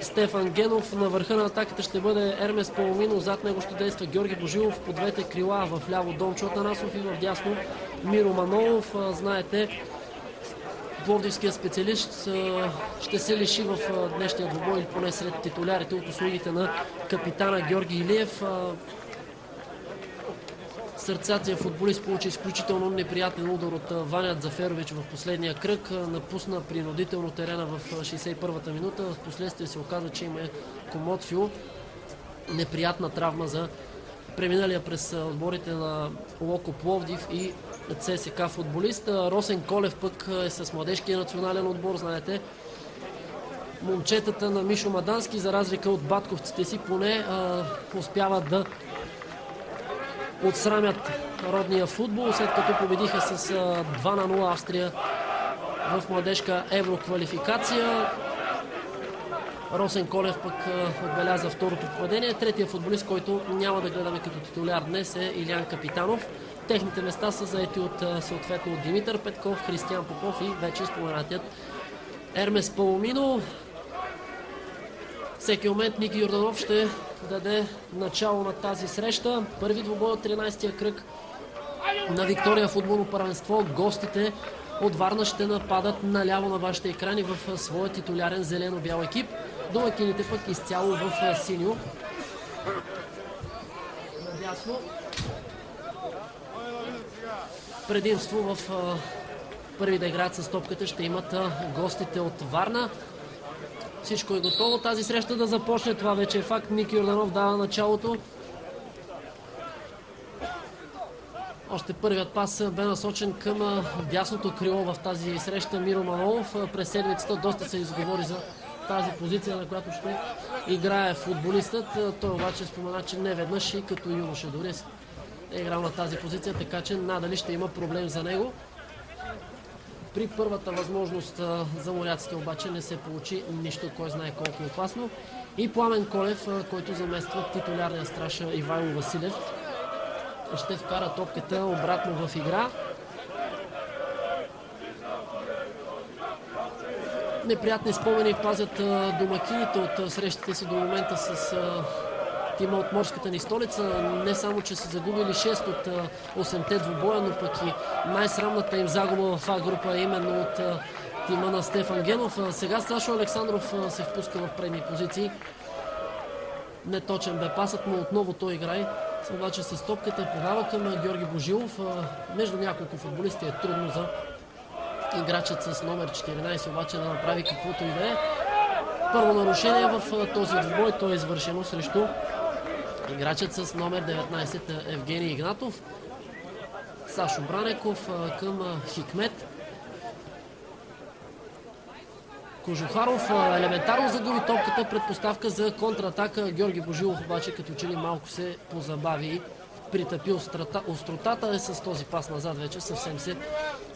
Стефан Генов. На върха на атаката ще бъде Ермес Паломино. Зад него ще действа Георги Божилов. По двете крила в ляво Дончо Атанасов и в дясно Миро Манолов. Знаете, пловдивския специалист ще се лиши в днешния двубой, или поне сред титулярите, от услугите на капитана Георги Илиев. Сърцатия футболист получи изключително неприятен удар от Ваня Дзаферович в последния кръг. Напусна принудително терена в 61-та минута. В последствие се оказа, че има комотфио. Неприятна травма за преминалия през отборите на Локо Пловдив и ЦСКА футболист. Росен Колев пък е с младежкия национален отбор, знаете. Момчетата на Мишо Мадански, за разлика от батковците си, поне успяват да отсрамят родния футбол, след като победиха с 2-0 Австрия в младежка евроквалификация. Росен Колев пък отбеляза второто попадение. Третия футболист, който няма да гледаме като титуляр днес, е Илян Капитанов. Техните места са заети от съответно Димитър Петков, Християн Попов и вече споменатият Ермес Паломино. Всеки момент Ники Йорданов ще даде начало на тази среща. Първи двубой от 13-я кръг на Виктория футболно първенство. Гостите от Варна ще нападат наляво на вашите екрани в своя титулярен зелено-бял екип. Домакините пък изцяло в синьо. Надясно. Предимство в първи да играят с топката ще имат гостите от Варна. Всичко е готово тази среща да започне. Това вече е факт. Ники Йорданов дава началото. Още първият пас бе насочен към дясното крило в тази среща. Миро Манолов. През седмицата доста се изговори за тази позиция, на която ще играе футболистът. Той обаче спомена, че не веднъж и като юноша дори е играл на тази позиция, така че надали ще има проблем за него. При първата възможност за моряците обаче не се получи нищо, кой знае колко е опасно. И Пламен Колев, който замества титулярния страж Ивайло Василев, ще вкара топката обратно в игра. Неприятни спомени пазят домакините от срещите си до момента с тима от морската ни столица. Не само, че са загубили 6 от 8-те двубоя, но пък и най-срамната им загуба в А-група именно от тима на Стефан Генов. Сега Сашо Александров се впуска в предни позиции. Неточен бе пасът, но отново той играе. Обаче с топката подава към Георги Божилов. Между няколко футболисти е трудно за играчът с номер 14 обаче да направи каквото и да е. Първо нарушение в този двубой, то е извършено срещу играчът с номер 19 Евгений Игнатов. Сашо Бранеков към Хикмет. Кожухаров елементарно загуби топката, предпоставка за контратака. Георги Божилов обаче като че ли малко се позабави и притъпи остротата. Е с този пас назад вече съвсем се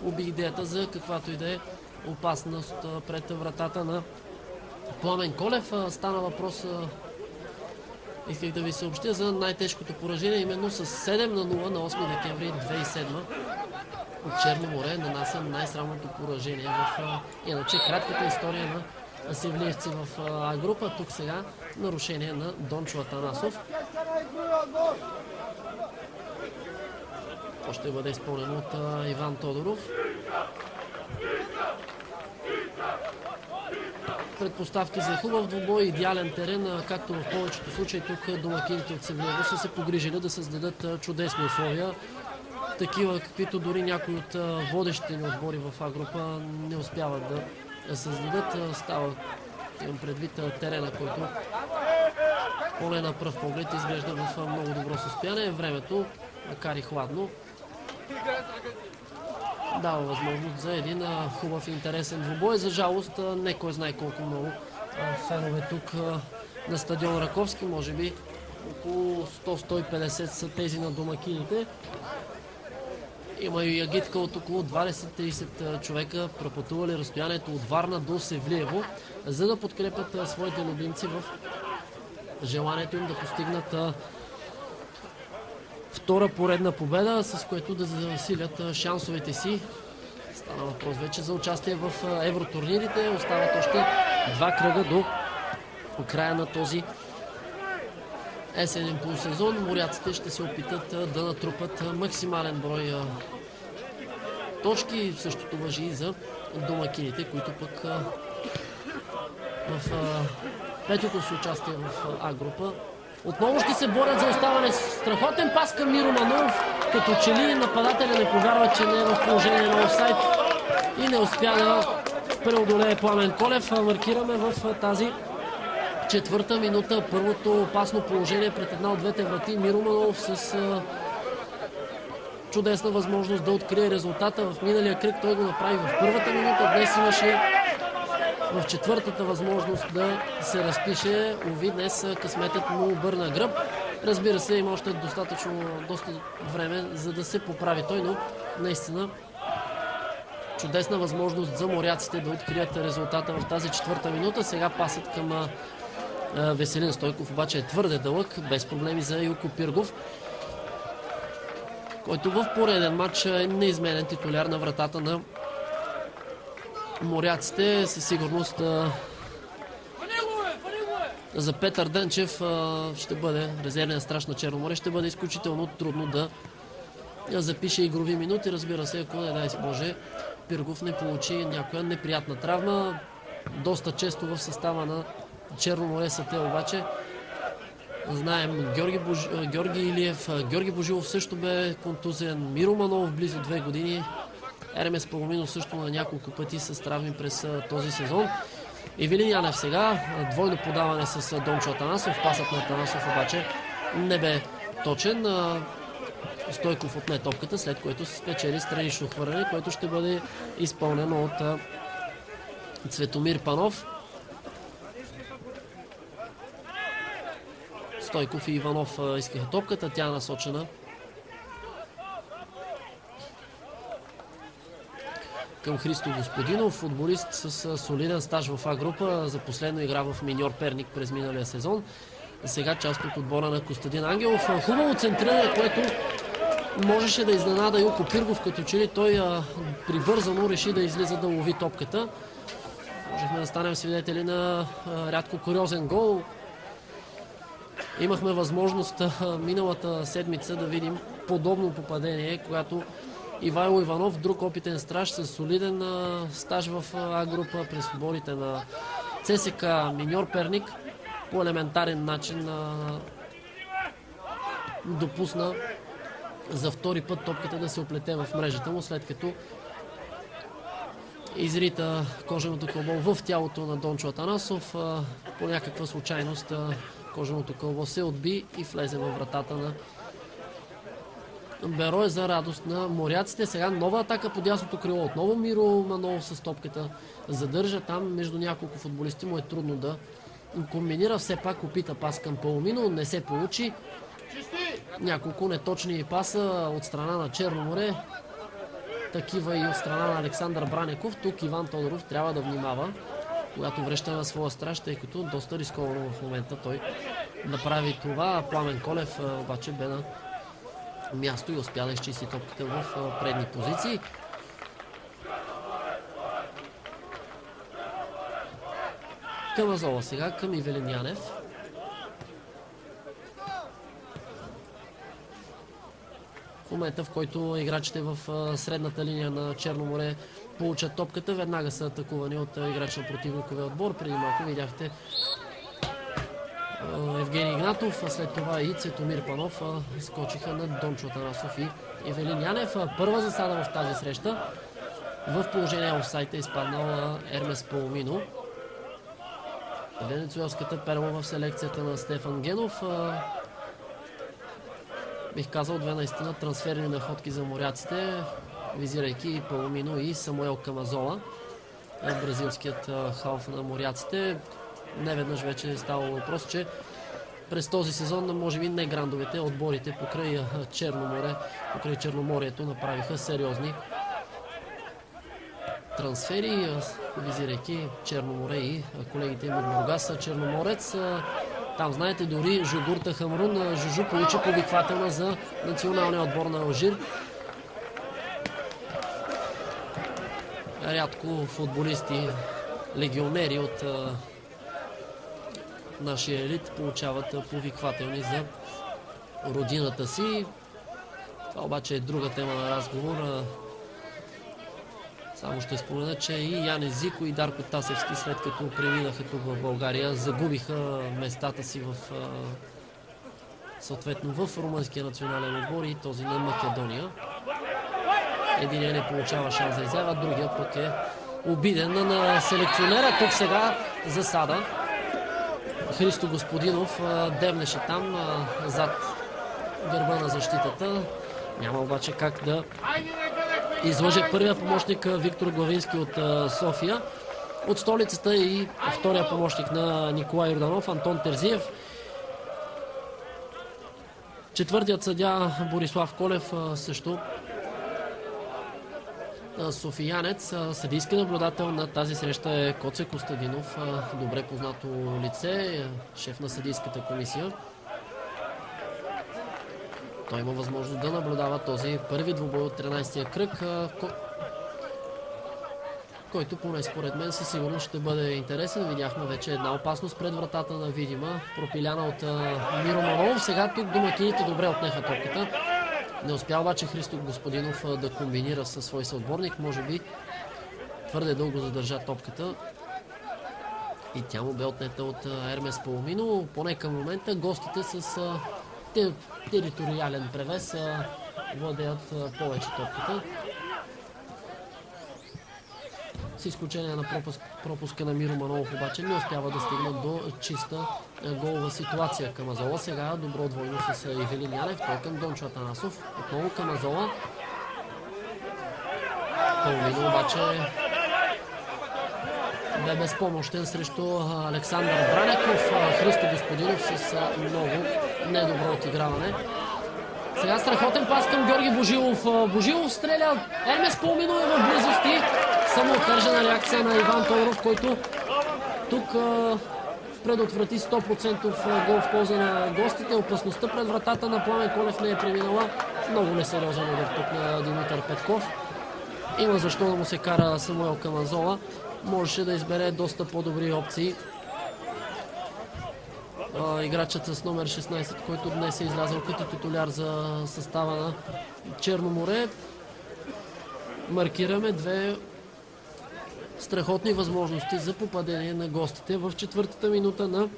уби идеята за каквато и да е опасност пред вратата на Пламен Колев. Стана въпрос, исках да ви съобщя, за най-тежкото поражение, именно с 7-0 на 8 декември 2007 от Черно море нанася най-срамното поражение в иначе кратката история на севлиевци в А-група. Тук сега нарушение на Дончо Атанасов. То ще бъде изпълнено от Иван Тодоров. Предпоставки за хубав двубой, идеален терен, както в повечето случаи тук домакините от Севлиево са се погрижили да създадат чудесни условия. Такива, каквито дори някои от водещите ни отбори в А-група не успяват да създадат. Става, имам предвид, терена, който поне на пръв поглед изглежда в много добро състояние. Времето, макар и хладно, дава възможност за един хубав и интересен двубой. За жалост, не кой знае колко много фенове тук на стадион Раковски. Може би около 100-150 са тези на домакините. Има и агитка от около 20-30 човека, пропътували разстоянието от Варна до Севлиево, за да подкрепят своите любимци в желанието им да постигнат втора поредна победа, с което да засилят шансовете си. Стана въпрос вече за участие в евротурнирите. Остават още 2 кръга до края на този есенен полусезон моряците ще се опитат да натрупат максимален брой точки. Същото важи и за домакините, които пък в петото си участие в А група отново ще се борят за оставане. Страхотен пас към Миро Манолов, като че ли нападателя не повярва, че не е в положение на офсайд и не успя да преодолее Пламен Колев. Маркираме в тази четвърта минута първото опасно положение пред една от двете врати. Миро Манолов с чудесна възможност да открие резултата. В миналия кръг той го направи в първата минута. Днес имаше в четвъртата възможност да се разпише. Уви, днес късметът му обърна гръб. Разбира се, има още доста време, за да се поправи той, но наистина чудесна възможност за моряците да открият резултата в тази четвърта минута. Сега пасът към Веселин Стойков обаче е твърде дълъг, без проблеми за Илко Пиргов, който в пореден матч е неизменен титуляр на вратата на моряците. Със сигурност за Петър Дънчев ще бъде резервен страж на Черно море. Ще бъде изключително трудно да запише игрови минути. Разбира се, ако не дай Боже Пиргов не получи някоя неприятна травма. Доста често в състава на Черно море са те обаче. Знаем Георги Илиев, Георги Божилов също бе контузен, Миро Манолов близо 2 години. Ермес Паломинов също на няколко пъти с травми през този сезон. Ивелин Янев сега, двойно подаване с Дончо Атанасов. Пасът на Атанасов обаче не бе точен. Стойков отне топката, след което се спечели странично хвърляне, което ще бъде изпълнено от Цветомир Панов. Стойков и Иванов искаха топката, тя е насочена към Христо Господинов, футболист с солиден стаж в А група. За последно игра в Миньор Перник през миналия сезон. Сега част от отбора на Костадин Ангелов. Хубаво центриране, което можеше да изненада Илко Пиргов, като че ли той прибързано реши да излиза да лови топката. Можехме да станем свидетели на рядко куриозен гол. Имахме възможност миналата седмица да видим подобно попадение, когато Ивайло Иванов, друг опитен страж с солиден стаж в А група през отборите на ЦСК Миньор Перник, по елементарен начин допусна за втори път топката да се оплете в мрежата му, след като изрита коженото кълбо в тялото на Дончо Атанасов. По някаква случайност коженото кълбо се отби и влезе във вратата на Берой за радост на моряците. Сега нова атака по дясното крило. Отново Миро Манолов с топката задържа там. Между няколко футболисти му е трудно да комбинира. Все пак опита пас към Паломино. Не се получи. Няколко неточни паса от страна на Черно море. Такива и от страна на Александър Бранеков. Тук Иван Тодоров трябва да внимава, когато връща на своя страж, тъй като доста рисковано в момента той направи това. Пламен Колев обаче бе на място и успя да изчисти топката в предни позиции. Към Азола сега, към Ивелин Янев. В момента, в който играчите в средната линия на Черно море получат топката, веднага са атакувани от играч на противниковия отбор. Преди малко видяхте Евгений Игнатов, а след това и Цветомир Панов скочиха на Дончо Атанасов и Ивелин Янев. Първа засада в тази среща. В положение офсайд е изпаднал Ермес Паломино. Венецуелската перла в селекцията на Стефан Генов. Бих казал две наистина трансферни находки за моряците, визирайки Паломино и Самуел Камазола, бразилският халф на моряците. Неведнъж вече е ставало въпрос, че през този сезон, може би не грандовете, отборите покрай Черно море, покрай Черноморието направиха сериозни трансфери, визирайки Черно море и колегите им от Бургас. Черноморец. Там, знаете, дори Жугурта Хамрун, Жужу получи повиквателна за националния отбор на Алжир. Рядко футболисти, легионери от нашия елит получават повиквателни за родината си. Това обаче е друга тема на разговор. Само ще спомена, че и Яне Зико и Дарко Тасевски, след като преминаха тук в България, загубиха местата си съответно в румънския национален отбор и този на Македония. Единият не получава шанс за изява, другия пък е обиден на селекционера. Тук сега засада. Христо Господинов дебнеше там зад гърба на защитата. Няма обаче как да излъже първия помощник Виктор Главински от София. От столицата и втория помощник на Николай Йорданов, Антон Терзиев. Четвъртият съдия Борислав Колев също софиянец. Съдийски наблюдател на тази среща е Коце Костадинов, добре познато лице, шеф на съдийската комисия. Той има възможност да наблюдава този първи двубой от 13-я кръг, който поне според мен със сигурност ще бъде интересен. Видяхме вече една опасност пред вратата на Видима, пропиляна от Миро Манолов. Сега тук домакините добре отнеха топката. Не успя обаче Христо Господинов да комбинира със свой съотборник. Може би твърде дълго задържа топката и тя му бе отнета от Ермес Паломино. Поне към момента гостите с териториален превес владеят повече топката. С изключение на пропуска на Миро Манолов обаче не успява да стигнат до чиста голова ситуация. Камазола сега добро двойно с Ивелин Янев. Той към Дончо Атанасов. Отново Камазола. Паломино обаче бе безпомощен срещу Александър Бранеков. Христо Господинов с много недобро отиграване. Сега страхотен пас към Георги Божилов. Божилов стреля. Ермес Паломино е в близости. Самоотвържена реакция на Иван Тодоров, който тук предотврати 100% гол в полза на гостите. Опасността пред вратата на Пламен Колев не е преминала. Много несериозен удар тук на Димитър Петков. Има защо да му се кара Самуел Камазола. Можеше да избере доста по-добри опции. Играчът с номер 16, който днес е излязъл като титуляр за състава на Черно море. Маркираме две страхотни възможности за попадение на гостите в четвъртата минута на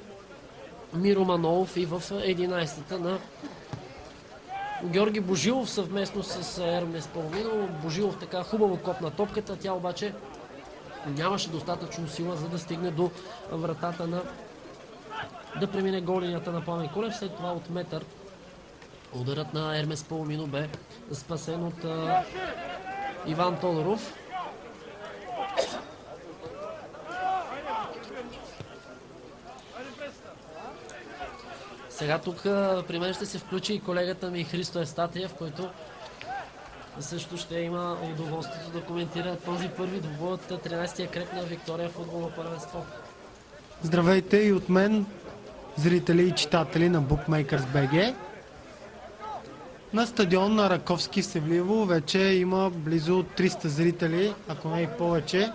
Миро Манолов и в 11-та на Георги Божилов съвместно с Ермес Паломино. Божилов така хубаво копна топката, тя обаче нямаше достатъчно сила, за да стигне до вратата да премине гол линията на Пламен Колев. След това от метър ударът на Ермес Паломино бе спасен от Иван Тодоров. Сега тук при мен ще се включи и колегата ми Христо Евстатиев, който също ще има удоволствието да коментира този първи двубой от 13-я кръг на Виктория футболно първенство. Здравейте и от мен, зрители и читатели на Bookmakers BG. На стадион на Раковски в Севлиево вече има близо 300 зрители, ако не и повече,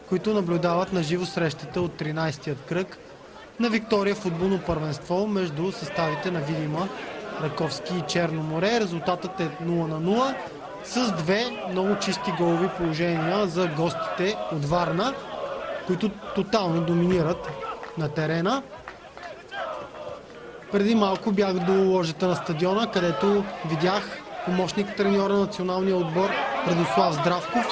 които наблюдават на живо срещата от 13-тият кръг на Виктория футболно първенство между съставите на Видима, Раковски и Черно море. Резултатът е 0-0 с две много чисти голови положения за гостите от Варна, които тотално доминират на терена. Преди малко бях до ложата на стадиона, където видях помощник треньора на националния отбор Радослав Здравков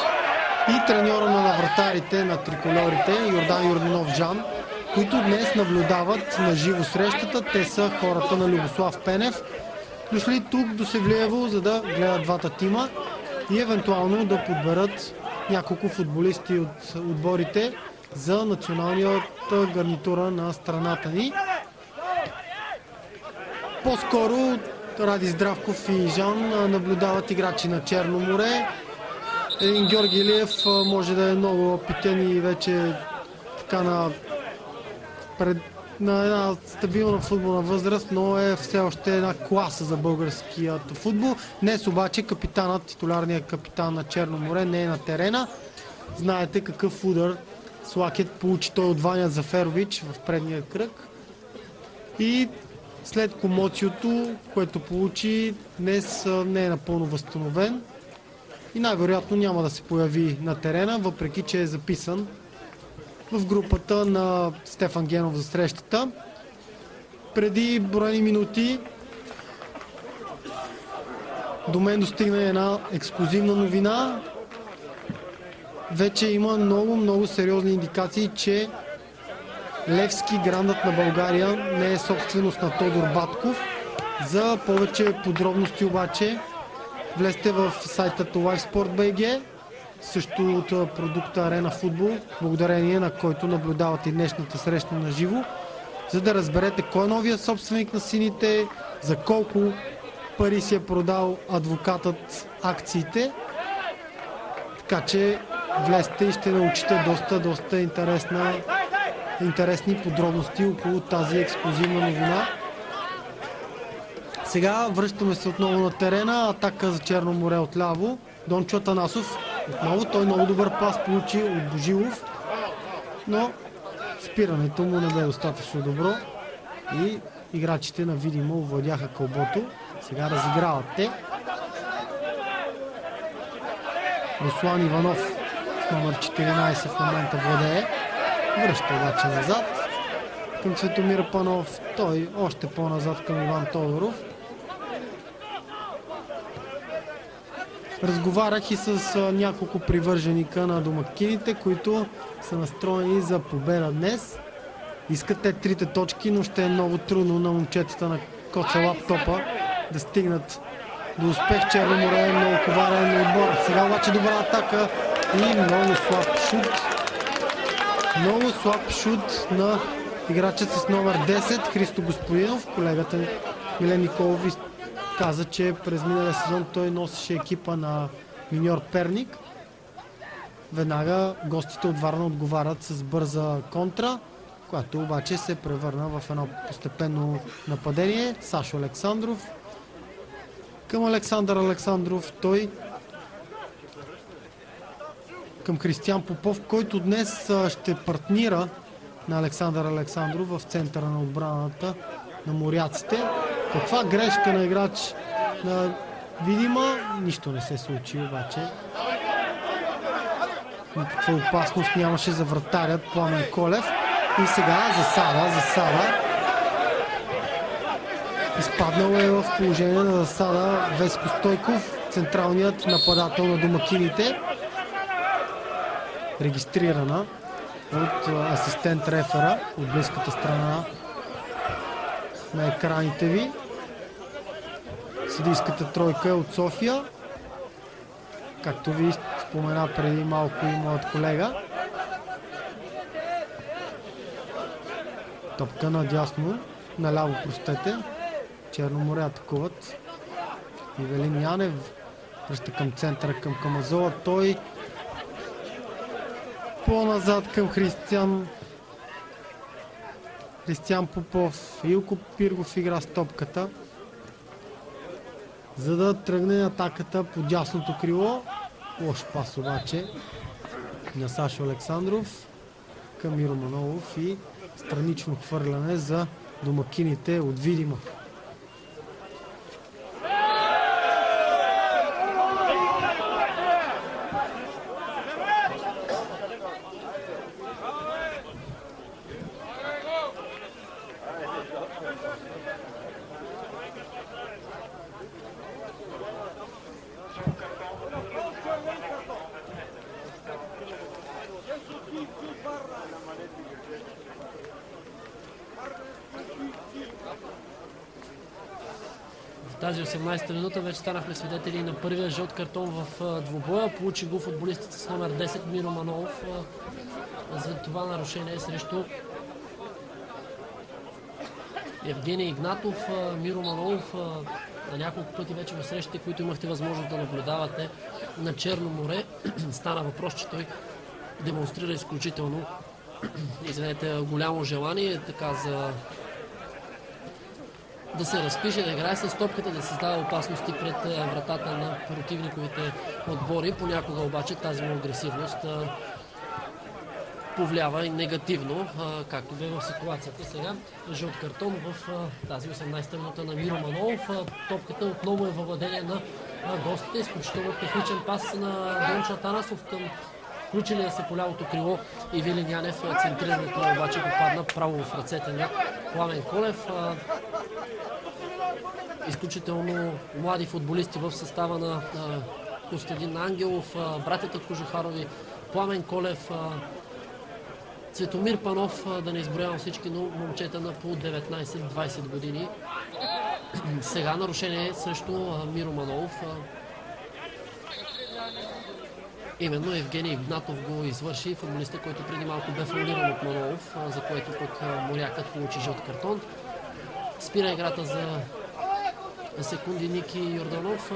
и треньора на вратарите на трикольорите Йордан Йорданов Жан, които днес наблюдават на живо срещата. Те са хората на Любослав Пенев, дошли тук до Севлиево, за да гледат двата тима и евентуално да подберат няколко футболисти от отборите за националната гарнитура на страната ни. По-скоро Ради Здравков и Жан наблюдават играчи на Черно море. Един Георги Илиев може да е много опитен и вече така на една стабилна футболна възраст, но е все още една класа за българският футбол. Днес обаче капитанът, титулярният капитан на Черно море не е на терена. Знаете какъв удар с лакет получи той от Ваня Заферович в предния кръг. И след комоциото, което получи, днес не е напълно възстановен и най-вероятно няма да се появи на терена, въпреки че е записан в групата на Стефан Генов за срещата. Преди броени минути до мен достигна една ексклузивна новина. Вече има много сериозни индикации, че Левски, грандът на България, не е собственост на Тодор Батков. За повече подробности обаче влезте в сайта LiveSport.bg, също от продукта Арена Футбол, благодарение на който наблюдавате и днешната среща на живо, за да разберете кой е новия собственик на сините, за колко пари си е продал адвокатът акциите. Така че влезте и ще научите доста интересни подробности около тази ексклузивна новина. Сега връщаме се отново на терена. Атака за Черно море отляво. Дончо Атанасов. Отново той много добър пас получи от Божилов, но спирането му не бе достатъчно добро и играчите на видимо овладяха кълбото. Сега разиграват те. Руслан Иванов с номер 14 в момента владее. Връща обаче назад към Цветомир Панов. Той още по-назад към Иван Тодоров. Разговарях и с няколко привърженика на домакините, които са настроени за победа днес. Искат те трите точки, но ще е много трудно на момчетата на Коца Лаптопа да стигнат до успех. Черно море е много коварен отбор. Сега обаче добра атака и много слаб шут. Много слаб шут на играчът с номер 10 Христо Господинов. Колегата Милен Николов каза, че през миналия сезон той носеше екипа на Миньор Перник. Веднага гостите от Варна отговарят с бърза контра, която обаче се превърна в едно постепенно нападение. Сашо Александров към Александър Александров, той към Християн Попов, който днес ще партнира на Александър Александров в центъра на отбраната на моряците. Каква грешка на играч на Видима, нищо не се случи обаче. Никаква опасност нямаше за вратарят Пламен Колев. И сега засада. Изпаднал е в положение на засада Веско Стойков, централният нападател на домакините. Регистрирана от асистент рефера от близката страна на екраните ви. Съдийската тройка е от София. Както ви спомена преди малко и моят колега. Топка надясно, наляво, простете. Черно море атакуват. Ивелин Янев връща към центъра, към Камазола. Той по-назад към Християн Попов. Илко Пиргов игра с топката, за да тръгне атаката по дясното крило. Лош пас обаче на Сашо Александров към Миро Манолов и странично хвърляне за домакините от Видима. Тази 18-та минута вече станахме свидетели на първия жълт картон в двубоя. Получи го футболистът с номер 10 Миро Манолов за това нарушение срещу Евгений Игнатов. Миро Манолов на няколко пъти вече в срещите, които имахте възможност да наблюдавате на Черно море, стана въпрос, че той демонстрира изключително голямо желание така за да се разпише, да играе с топката, да създава опасности пред вратата на противниковите отбори. Понякога обаче тази му агресивност повлиява и негативно, както бе в ситуацията сега. Жълт картон в тази 18-та минута на Миро Манолов. Топката отново е във владение на гостите. Изключително техничен пас на Дончо Атанасов към включилия се по лявото крило Ивелин Янев. Центрирането обаче попадна право в ръцете на Пламен Колев. Изключително млади футболисти в състава на Костадин Ангелов, братята Кожухарови, Пламен Колев, Цветомир Панов, да не изброявам всички, но момчета на по 19-20 години. Сега нарушение срещу Миро Манолов. Именно Евгений Игнатов го извърши, футболиста, който преди малко бе фаулиран от Манолов, за което пък морякът получи жълт картон. Спира играта за секунди Ники Йорданов.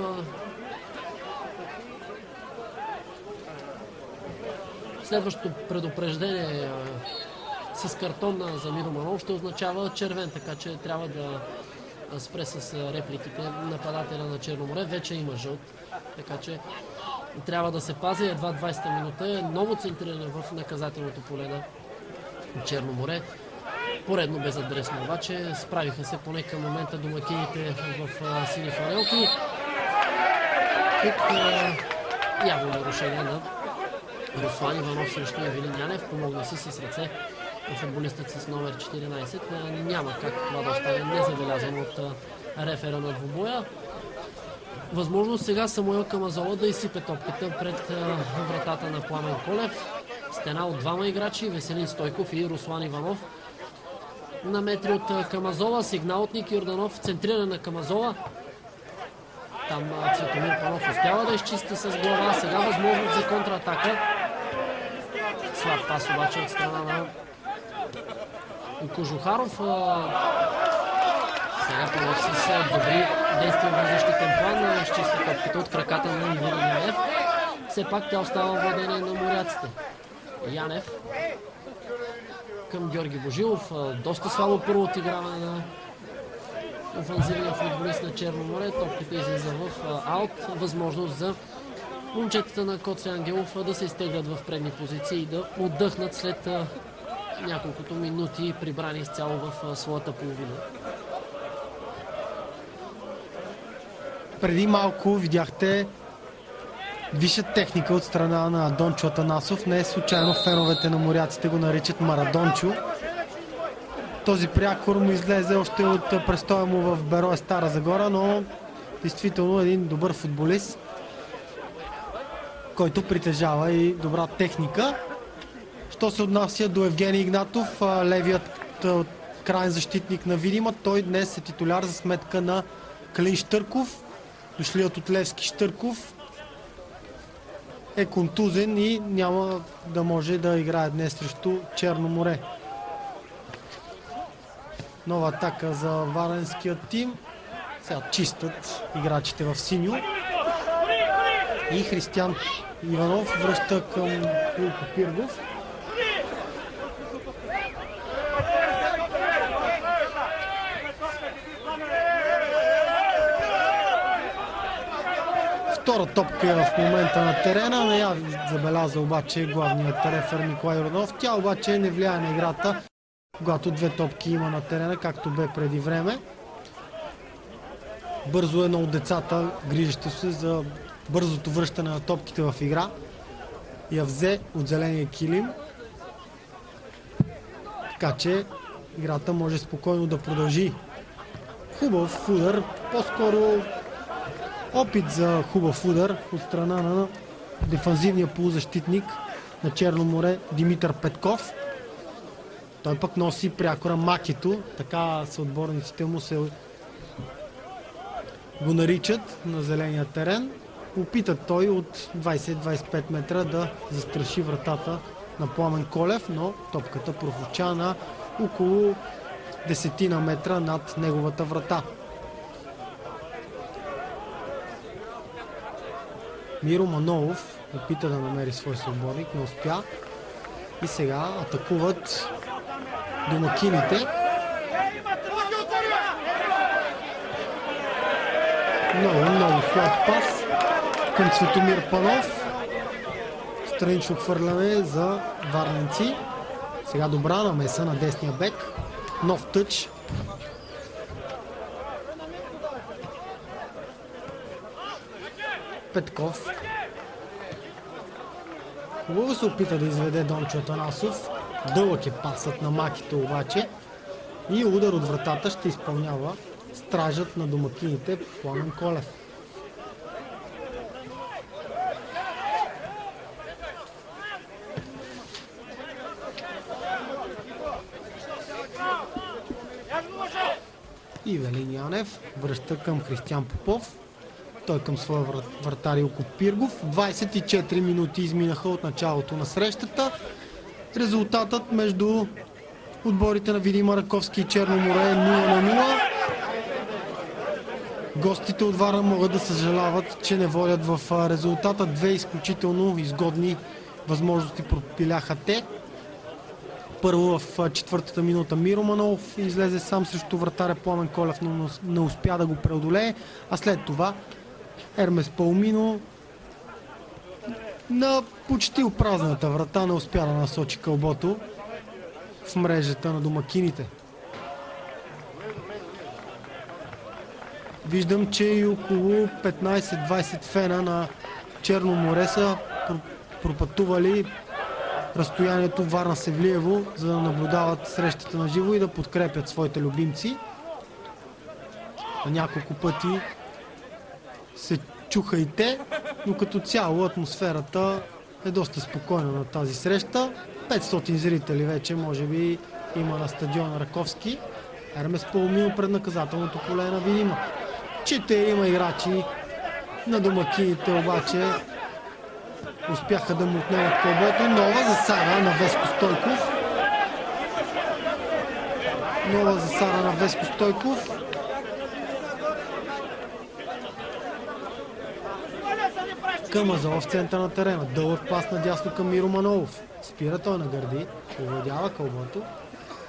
Следващото предупреждение с картон за Миро Манолов ще означава червен, така че трябва да спре с репликите нападателя на Черноморе. Вече има жълт, така че трябва да се пази. Едва 20-та минута е ново центриране в наказателното поле на Черноморе. Поредно безадресно обаче. Справиха се поне към момента домакините в сини фанелки. Тук явно нарушение на Руслан Иванов срещу Евелин Янев. Помогна си с ръце футболистът с номер 14. Няма как това да остане незабелязано от рефера на двубоя. Възможно сега Самуел Камазола да изсипе топката пред вратата на Пламен Колев. Стена от двама играчи, Веселин Стойков и Руслан Иванов. На метри от Камазола, сигнал от Ники Йорданов, центриране на Камазола. Там Цветомир Панов успява да изчисти с глава. Сега възможност за контратака. Слаб пас обаче от страна на Кожухаров. Сега Панов с добри действия в защитен план изчиства топката от краката на Ивелин Янев. Все пак тя остава владение на моряците. Янев към Георги Божилов. Доста слабо първо отиграване на офанзивния футболист на Черноморе. Топката излиза в аут. Възможност за момчетата на Коце Ангелов да се изтеглят в предни позиции и да отдъхнат след няколкото минути прибрани изцяло в своята половина. Преди малко видяхте висша техника от страна на Дончо Атанасов. Не е случайно феновете на моряците го наричат Марадончо. Този прякор му излезе още от престоя му в Берое Стара Загора, но действително един добър футболист, който притежава и добра техника. Що се отнася до Евгений Игнатов, левият крайен защитник на Видима, той днес е титуляр за сметка на Калин Щърков. Дошлият от Левски Щърков е контузен и няма да може да играе днес срещу Черноморе. Нова атака за варненския тим. Сега чистят играчите в синьо. И Християн Иванов връща към Илко Пиргов. Втора топка е в момента на терена. Не я забеляза обаче главният рефер Николай Йорданов. Тя обаче не влияе на играта, когато две топки има на терена, както бе преди време. Бързо едно от децата, грижещи се за бързото връщане на топките в игра, я взе от зеления килим. Така че играта може спокойно да продължи. Хубав удар, по-скоро опит за хубав удар от страна на дефанзивния полузащитник на Черноморе Димитър Петков. Той пък носи прякора Макито, така съотборниците му се го наричат на зеления терен. Опита той от 20-25 метра да застраши вратата на Пламен Колев, но топката профуча на около 10 метра над неговата врата. Миро Манолов опита да намери свой съотборник, не успя. И сега атакуват домакините. Много слаб пас към Цветомир Панов. странично хвърляне за варненци. Сега добра намеса на десния бек. Нов тъч. Петков. Хубаво се опита да изведе Дончо Атанасов. Дълъг е пасът на Макито обаче. И удар от вратата ще изпълнява стражът на домакините Пламен Колев. Ивелин Янев връща към Християн Попов. Той към своя вратар Илко Пиргов. 24 минути изминаха от началото на срещата. Резултатът между отборите на Видима, Раковски и Черно море е 0-0. Гостите от Варна могат да съжаляват, че не водят в резултата. Две изключително изгодни възможности пропиляха те. Първо в четвъртата минута Миро Манолов излезе сам срещу вратаря Пламен Колев, но не успя да го преодолее. А след това Ермес Паумино на почти опразната врата не успя да насочи кълбото в мрежата на домакините. Виждам, че и около 15-20 фена на Черно море са пропътували разстоянието Варна-Севлиево, за да наблюдават срещата на живо и да подкрепят своите любимци. На няколко пъти се чуха и те, но като цяло атмосферата е доста спокойна на тази среща. 500 зрители вече може би има на стадиона Раковски. Ермес Паумино пред наказателното поле на Видима. 4 играчи на домакините обаче успяха да му отнемат кълбото. Нова засада на Веско Стойков. Нова засада на Веско Стойков. Камазов в центъра на терена. Дълъг пас надясно към Миро Манолов. Спира той на гърди. Овладява кълбото.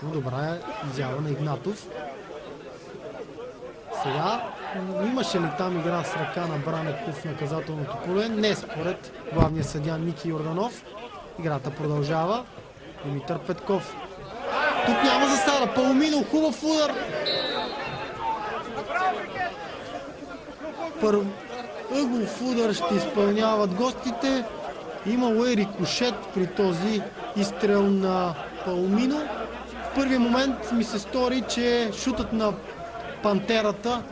Но добра е изява на Игнатов. Сега имаше ли там игра с ръка на Бранеков в наказателното поле? Не според главния съдия Ники Йорданов. Играта продължава. Димитър Петков. Тук няма засада. Паумино, хубав удар. Ъглов удар ще изпълняват гостите. Имало е рикошет при този изстрел на Паумино. В първия момент ми се стори, че шутът на Пантерата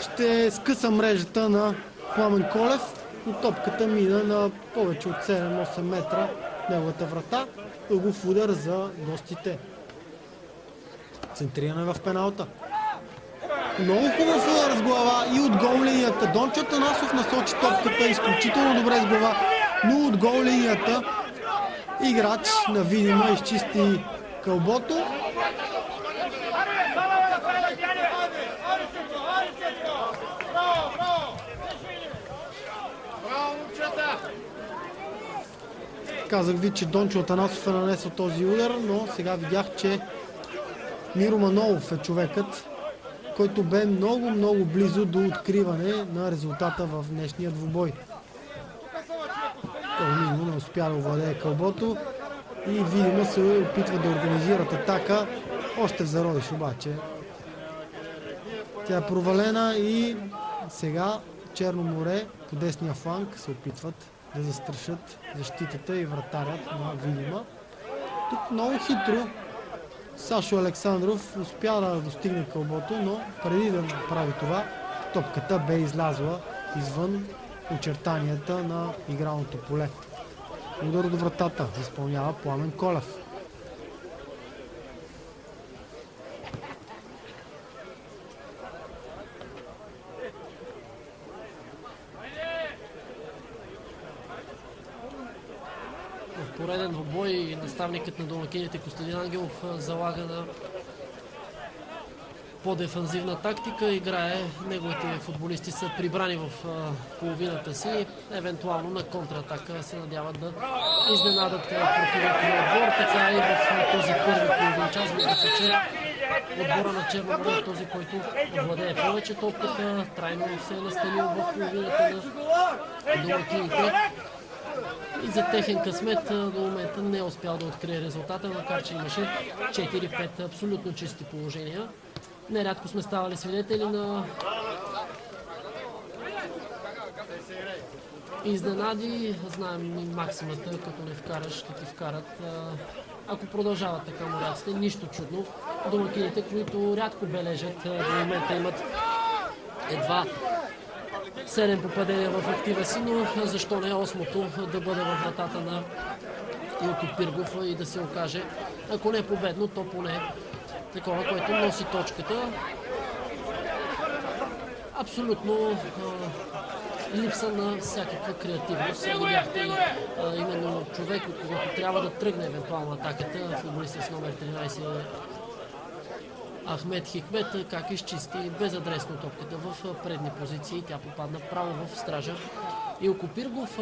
ще скъса мрежата на Пламен Колев, но топката мина на повече от 7-8 метра неговата врата. Ъглов удар за гостите. Центриране в пеналта. Много хубав удар с глава и от гол линията. Дончо Атанасов насочи топката изключително добре с глава, но от гол линията играч на Видима изчисти кълбото. Казах ви, че Дончо Атанасов е нанесъл този удар, но сега видях, че Миро Манолов е човекът, който бе много близо до откриване на резултата в днешния двубой. Паумино не успя да овладее кълбото и Видима се опитва да организират атака. Още в зародиш обаче. Тя е провалена и сега Черно море по десния фланг се опитват да застрашат защитата и вратарят на Видима. Тук много хитро Сашо Александров успя да достигне кълбото, но преди да направи това, топката бе излязла извън очертанията на игралното поле. Удар до вратата изпълнява Пламен Колев. Пореден двубой наставникът на домакините Костадин Ангелов залага на по-дефанзивна тактика. Играе, неговите футболисти са прибрани в половината си. Евентуално на контратака се надяват да изненадат противния отбор. Така и в този първи половин час вижда се, че отбора на Черно море е този, който владее повече топката. Трайно се е настанил в половината на домакините. И за техен късмет до момента не е успял да открие резултата, макар че имаше 4-5 абсолютно чисти положения. Нерядко сме ставали свидетели на изненади. Знаем и максимата, като не вкараш, ще ти вкарат. Ако продължават така моряците, нищо чудно. Домакините, които рядко бележат, до момента имат едва 7 попадения в актива си, но защо не 8-то да бъде в вратата на Илко Пиргов и да се окаже, ако не победно, то поне такова, което носи точката. Абсолютно липса на всякаква креативност. Видяхте именно човек, от когото трябва да тръгне евентуално атаката, футболиста с номер 13 Ахмед Хикмет, как изчисти безадресно топката в предни позиции. Тя попадна право в стража. Илко Пиргов,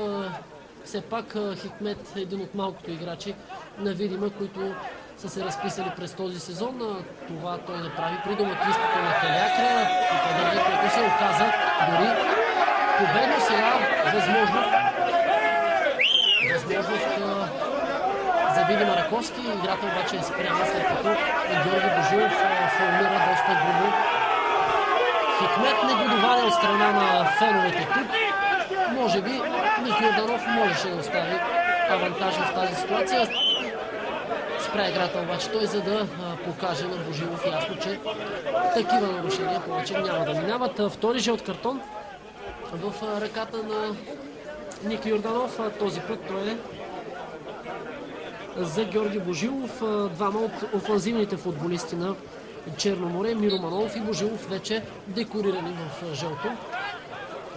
все пак Хикмет е един от малкото играчи на видима, които са се разписали през този сезон. Това той не прави при домакинството на Калиакра. Попадане, което се оказа дори победно. Сега възможност за видима Раковски. Играта обаче е спряна, след като Георги Божилов формира доста грубо. Хикмет негодуване от страна на феновете тук. Може би Ники Йорданов можеше да остави авантаж в тази ситуация. Спря играта обаче той, за да покаже на Божилов ясно, че такива нарушения повече няма да минават. Втори жълт картон в ръката на Ники Йорданов. Този път той е за Георги Божилов. Двама от офанзивните футболисти на Черно море, Миро Манолов и Божилов, вече декорирани в жълто.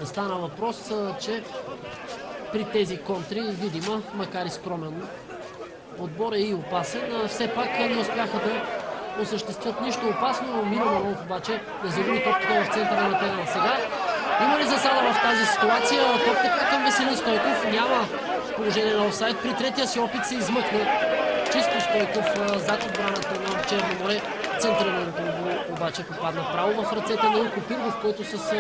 Стана въпрос, че при тези контри видима, макар и скромен отбор е и опасен. Все пак не успяха да осъществят нищо опасно. Миро Манолов обаче да загуби топката в центъра на терена. Сега има ли засада в тази ситуация? Топката към Веселин Стойков. Няма положение на офсайд. При третия си опит се измъкна чисто Стойков зад отбраната на Черно море. Центрирането обаче попадна право в ръцете на Илко Пиргов, който с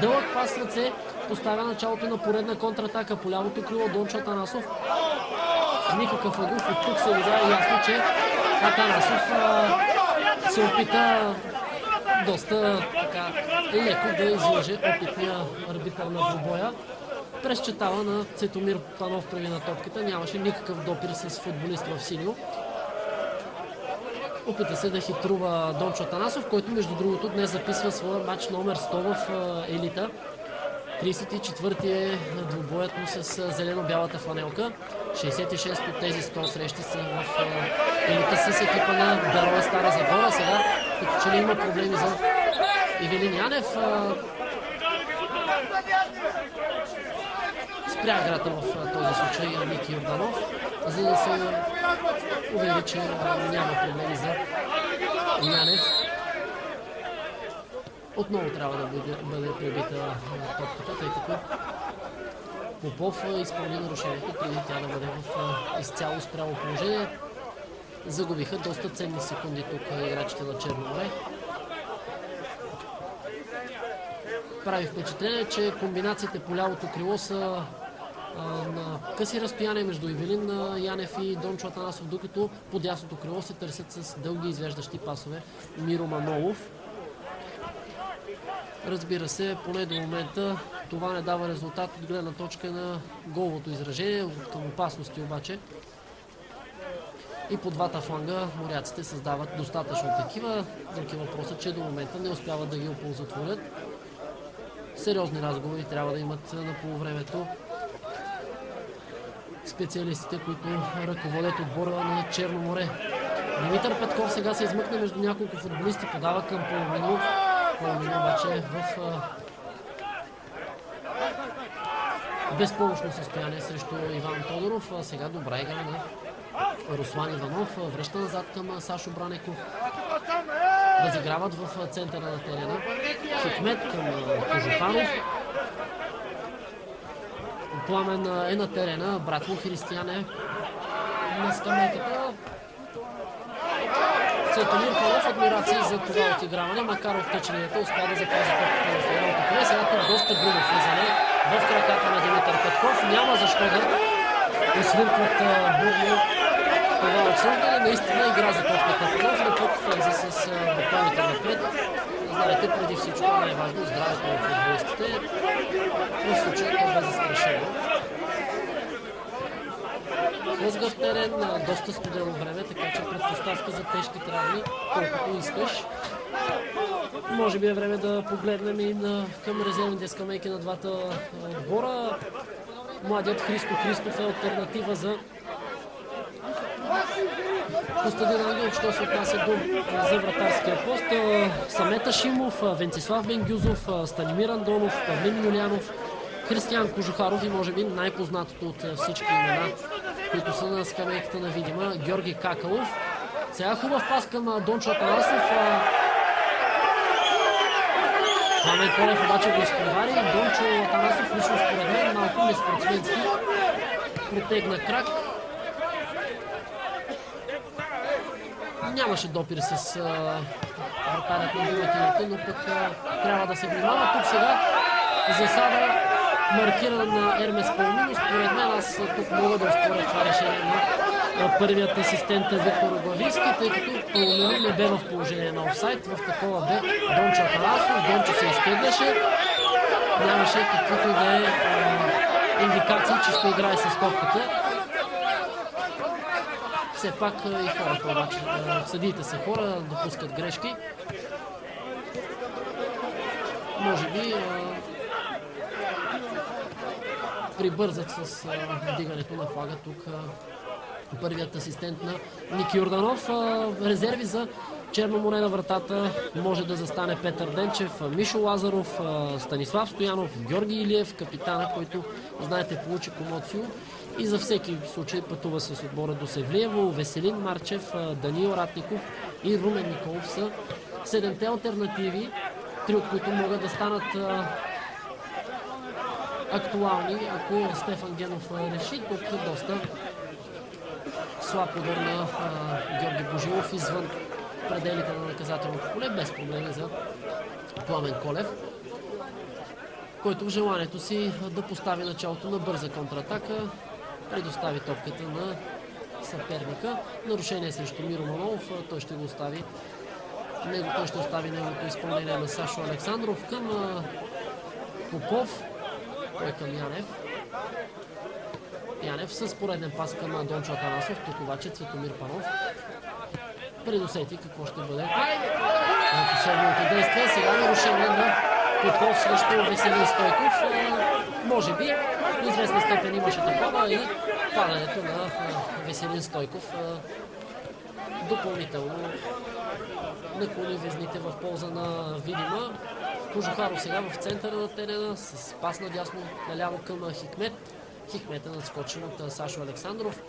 дълъг пас с ръце поставя началото на поредна контратака по лявото крило. Дончо Атанасов. Никакъв ъгъл. От тук се видя ясно, че Атанасов се опита доста така леко да излъже опитния арбитър на двубоя. Пресчетава на Цветомир Панов преди на топката. Нямаше никакъв допир с футболист в синьо. Опита се да хитрува Дончо Атанасов, който между другото днес записва своя матч номер 100 в елита. 34-ти е двубоят му с зелено-бялата фланелка. 66 от тези 100 срещи са в елита с екипа на Бероя Стара Загора. Сега като че ли има проблеми за Ивелин Янев. Спря играта в този случай Ники Йорданов, за да се увери, че няма проблеми за Янев. Отново трябва да бъде пребита топката, тъй като Попов изпълни нарушението преди тя да бъде в изцяло спряло положение. Загубиха доста ценни секунди тук играчите на Черно море. Прави впечатление, че комбинациите по лявото крило са на къси разстояния между Ивелин Янев и Дончо Атанасов, докато по дясното крило се търсят с дълги извеждащи пасове Миро Манолов. Разбира се, поне до момента това не дава резултат от гледна точка на головото изражение, към опасности обаче. И по двата фланга моряците създават достатъчно такива. Друг е въпросът, че до момента не успяват да ги оползотворят. Сериозни разговори трябва да имат на полувремето специалистите, които ръководят отбора на Черно море. Димитър Петков сега се измъкне между няколко футболисти, подава към Паламино. Паламино обаче е в безпомощно състояние срещу Иван Тодоров. Сега добра игра на Руслан Иванов. Връща назад към Сашо Бранеков. Разиграват в центъра на терена. Хикмет към Кожухаров. Пламен е на терена. Брат му Християн е на скамейката. Цветомир Панов адмирации за това отиграване, макар от тъченията успя да запази топката в едното поле. Сега тук доста грубо влизане в краката на Димитър Петков. Няма защо да освиркват бурно това обсъждане. Наистина игра за топката. Продължи да с бутоните напред. Знаете, преди всичко най-важно здравето на футболистите. В случая това бе застрашено. Хлъзгав терен, доста студено време, така че предпоставка за тежки травми, колкото искаш. Може би е време да погледнем и към резервните скамейки на двата отбора. Младият Христо Христов е алтернатива за Костадин Ангелов, що се отнася за вратарския пост. Самета Шимов, Венцислав Бенгюзов, Станимир Андонов, Павлин Юлианов, Християн Кожухаров и може би най-познатото от всички имена, които са на скамейката на видима, Георги Какалов. Сега хубав пас към Дончо Атанасов. Пламен Колев обаче го изпревари. Дончо Атанасов лично според мен малко неспортсменски протегна крак. Нямаше допир с вратарят на Дилатините, но пък трябва да се внимава. Тук сега засада маркиран на Ермес Палмино. Според мен аз тук мога да оспоря това решение на първият асистент Виктор Главийски, тъй като Палмино не бе в положение на офсайд. В такова бе Дончо Атанасов. Дончо се изтегляше. Нямаше каквито и да е индикации, че ще играе с топката. Все пак и хората обаче, съдиите са хора, допускат грешки. Може би прибързат с вдигането на флага тук първият асистент на Ники Йорданов. Резерви за Черно море на вратата може да застане Петър Денчев, Мишо Лазаров, Станислав Стоянов, Георги Илиев, капитана, който, знаете, получи комоцио и за всеки случай пътува с отбора до Севлиево. Веселин Марчев, Даниил Ратников и Румен Николов са 7-те алтернативи, три от които могат да станат актуални, ако Стефан Генов реши. Тук доста слаб удар на Георги Божилов извън пределите на наказателното поле, без проблеми за Пламен Колев, който в желанието си да постави началото на бърза контратака предостави топката на съперника. Нарушение срещу Миро Манолов, той ще остави неговото изпълнение на Сашо Александров към Попов, той към Янев. Янев с пореден пас към Дончо Атанасов, тук обаче Цветомир Панов предусети какво ще бъде последното действие. Сега нарушение на Попов срещу Веселин Стойков. Може би до известна степен имаше такова и падането на Веселин Стойков допълнително наклони везните в полза на Видима. Кожухаров сега в центъра на терена с пас надясно наляво към Хикмет. Хикмет е надскочен от Сашо Александров.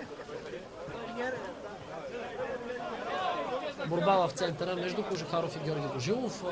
Борба в центъра между Кожухаров и Георги Божилов.